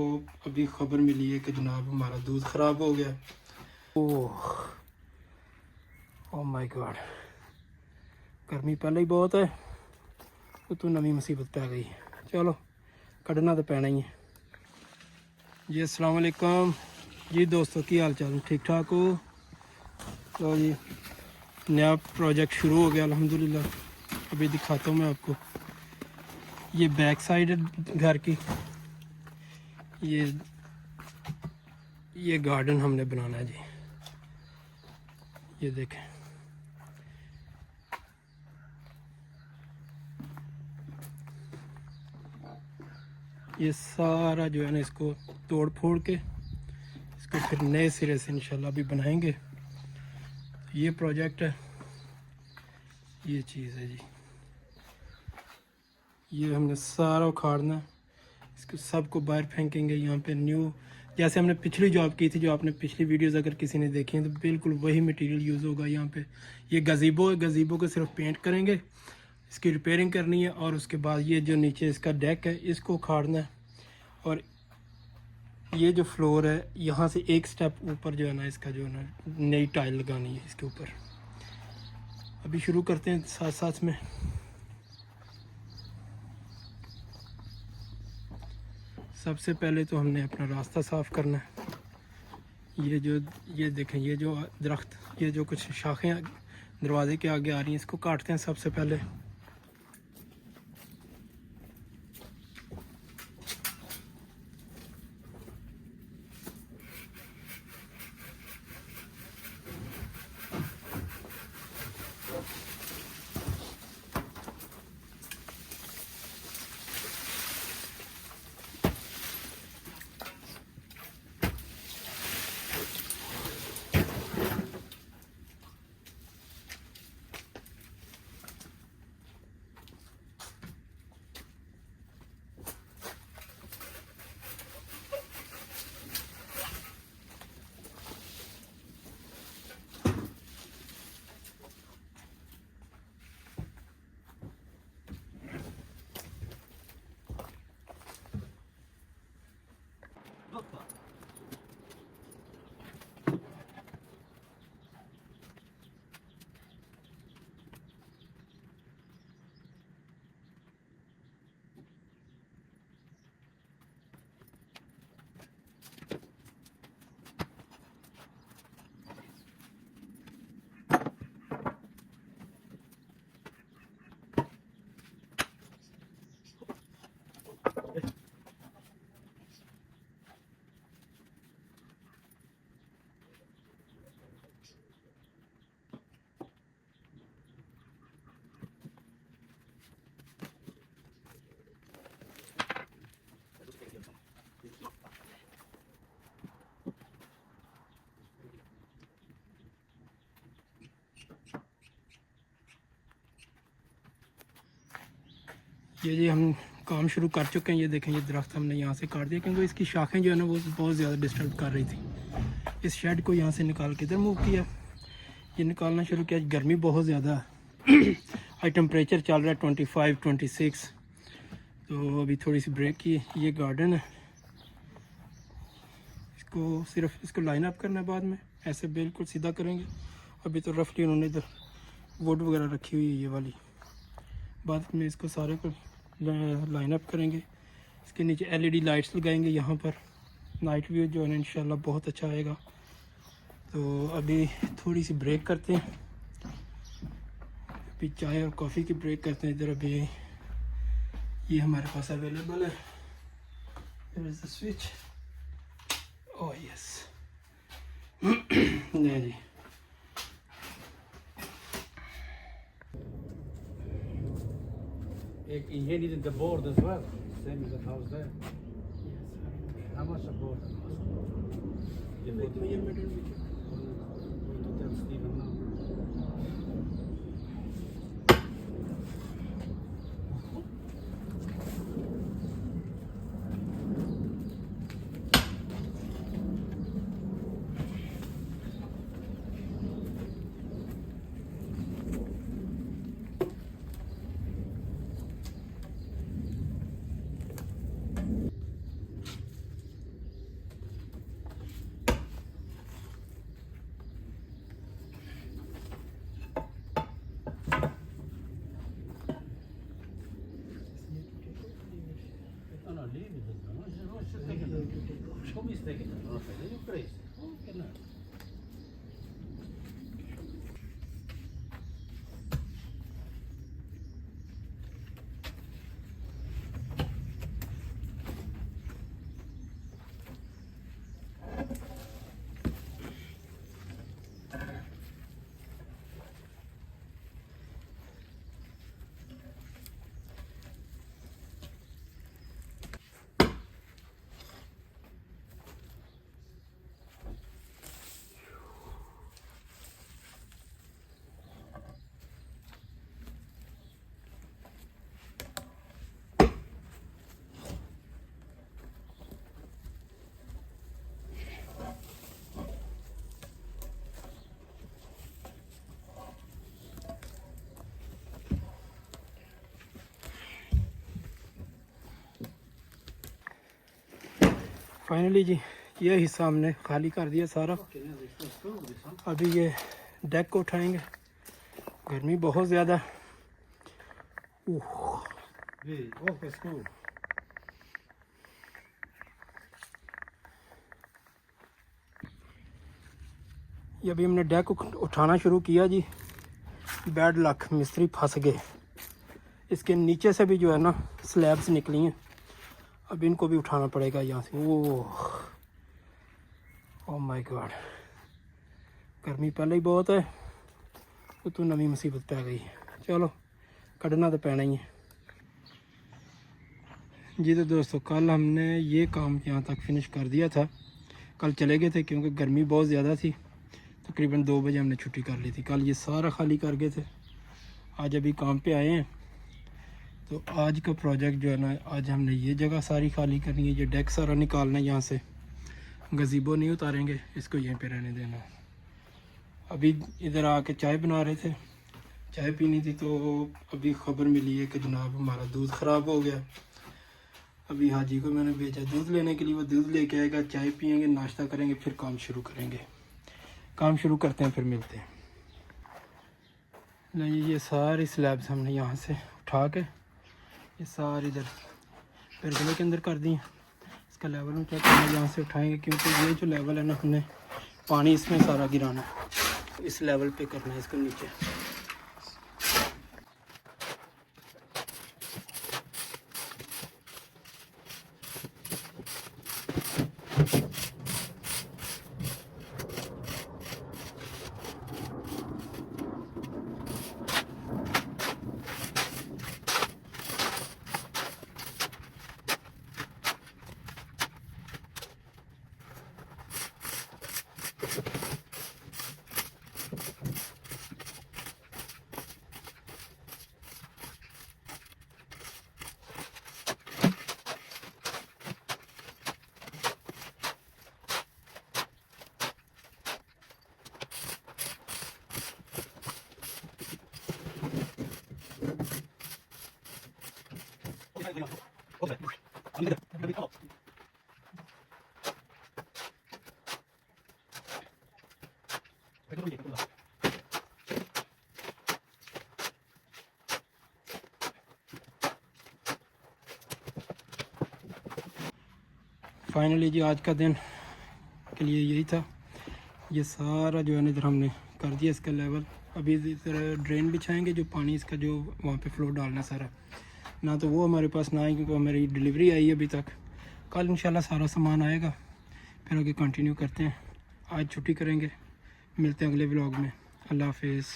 तो अभी ख़बर मिली है कि जनाब हमारा दूध ख़राब हो गया। ओह माय गॉड, गर्मी पहले ही बहुत है तो नवी मुसीबत पै गई। चलो कढ़ना तो पैना ही है जी। अस्सलाम वालेकुम जी दोस्तों, की हाल चाल, ठीक ठाक हो? तो जी नया प्रोजेक्ट शुरू हो गया अल्हम्दुलिल्लाह। अभी दिखाता हूँ मैं आपको। ये बैक साइड है घर की। ये गार्डन हमने बनाना है जी। ये देखें, ये सारा जो है ना इसको तोड़ फोड़ के इसको फिर नए सिरे से इंशाल्लाह भी बनाएंगे। ये प्रोजेक्ट है, ये चीज़ है जी। ये हमने सारा उखाड़ना है, इसको सबको बाहर फेंकेंगे। यहाँ पे न्यू, जैसे हमने पिछली जॉब की थी, जो आपने पिछली वीडियोस अगर किसी ने देखी हैं तो बिल्कुल वही मटेरियल यूज़ होगा यहाँ पे। ये गज़ीबो है, गज़ीबो को सिर्फ पेंट करेंगे, इसकी रिपेयरिंग करनी है और उसके बाद ये जो नीचे इसका डेक है इसको उखाड़ना है। और ये जो फ्लोर है यहाँ से एक स्टेप ऊपर जो है ना इसका जो है ना नई टाइल लगानी है इसके ऊपर। अभी शुरू करते हैं साथ साथ में। सबसे पहले तो हमने अपना रास्ता साफ़ करना है। ये देखें, ये जो दरख्त, ये जो कुछ शाखें दरवाजे के आगे आ रही हैं, इसको काटते हैं सबसे पहले। ये जी हम काम शुरू कर चुके हैं। ये देखें, ये दरख्त हमने यहाँ से काट दिया क्योंकि इसकी शाखें जो है ना वो बहुत ज़्यादा डिस्टर्ब कर रही थी। इस शेड को यहाँ से निकाल के इधर मूव किया, ये निकालना शुरू किया। गर्मी बहुत ज़्यादा है हाई टेम्परेचर चल रहा है 25 26। तो अभी थोड़ी सी ब्रेक की। ये गार्डन है, इसको सिर्फ इसको लाइन अप करना है, बाद में ऐसे बिल्कुल सीधा करेंगे। अभी तो रफली उन्होंने इधर वुड वगैरह रखी हुई है ये वाली, बाद में इसको सारे को लाइन अप करेंगे। इसके नीचे एलईडी लाइट्स लगाएंगे यहाँ पर। नाइट व्यू जो है ना इंशाल्लाह बहुत अच्छा आएगा। तो अभी थोड़ी सी ब्रेक करते हैं, अभी चाय और कॉफ़ी की ब्रेक करते हैं। इधर अभी ये हमारे पास अवेलेबल है। Here is the switch. Oh yes. नहीं जी, He needed the board as well, same as the house there. How much a board? You put to tell Stephen now. queste che non lo fai, io queste. Oh, che no. Finally जी ये हिस्सा हमने खाली कर दिया सारा। Che ne hai visto di so? अभी ये डेक को उठाएंगे, गर्मी बहुत ज़्यादा। Vedi, oh che scuro. ये अभी हमने डेक उठाना शुरू किया जी। बैड लक, मिस्त्री फंस गए। इसके नीचे से भी जो है ना स्लैब्स निकली हैं, अब इनको भी उठाना पड़ेगा यहाँ से। ओह माय गॉड, गर्मी पहले ही बहुत है तो नवी मुसीबत पै गई। चलो कढ़ना तो पैना ही है जी। तो दोस्तों कल हमने ये काम यहाँ तक फिनिश कर दिया था। कल चले गए थे क्योंकि गर्मी बहुत ज़्यादा थी। तकरीबन 2 बजे हमने छुट्टी कर ली थी। कल ये सारा खाली कर गए थे। आज अभी काम पे आए हैं। तो आज का प्रोजेक्ट जो है ना, आज हमने ये जगह सारी खाली करनी है। ये डेक सारा निकालना है यहाँ से। गज़ीबो नहीं उतारेंगे, इसको यहीं पे रहने देना है। अभी इधर आके चाय बना रहे थे, चाय पीनी थी। तो अभी ख़बर मिली है कि जनाब हमारा दूध ख़राब हो गया। अभी हाजी को मैंने भेजा दूध लेने के लिए, वो दूध लेके आएगा, चाय पियेंगे, नाश्ता करेंगे, फिर काम शुरू करेंगे। काम शुरू करते हैं, फिर मिलते हैं। नहीं, ये सारी स्लैब्स हमने यहाँ से उठा के ये सारी इधर पेरगोले के अंदर कर दी। इसका लेवल हम चेक करना, यहाँ से उठाएंगे क्योंकि ये जो लेवल है ना, हमने पानी इसमें सारा गिराना है। इस लेवल पे करना है इसको नीचे। फाइनली जी आज का दिन के लिए यही था। ये सारा जो है ना इधर हमने कर दिया इसका लेवल। अभी इधर ड्रेन बिछाएंगे, जो पानी इसका जो वहाँ पे फ्लो डालना सारा। ना तो वो हमारे पास ना ही, क्योंकि हमारी डिलीवरी आई अभी तक। कल इंशाल्लाह सारा सामान आएगा, फिर आगे कंटिन्यू करते हैं। आज छुट्टी करेंगे, मिलते हैं अगले व्लॉग में। अल्लाह हाफिज़।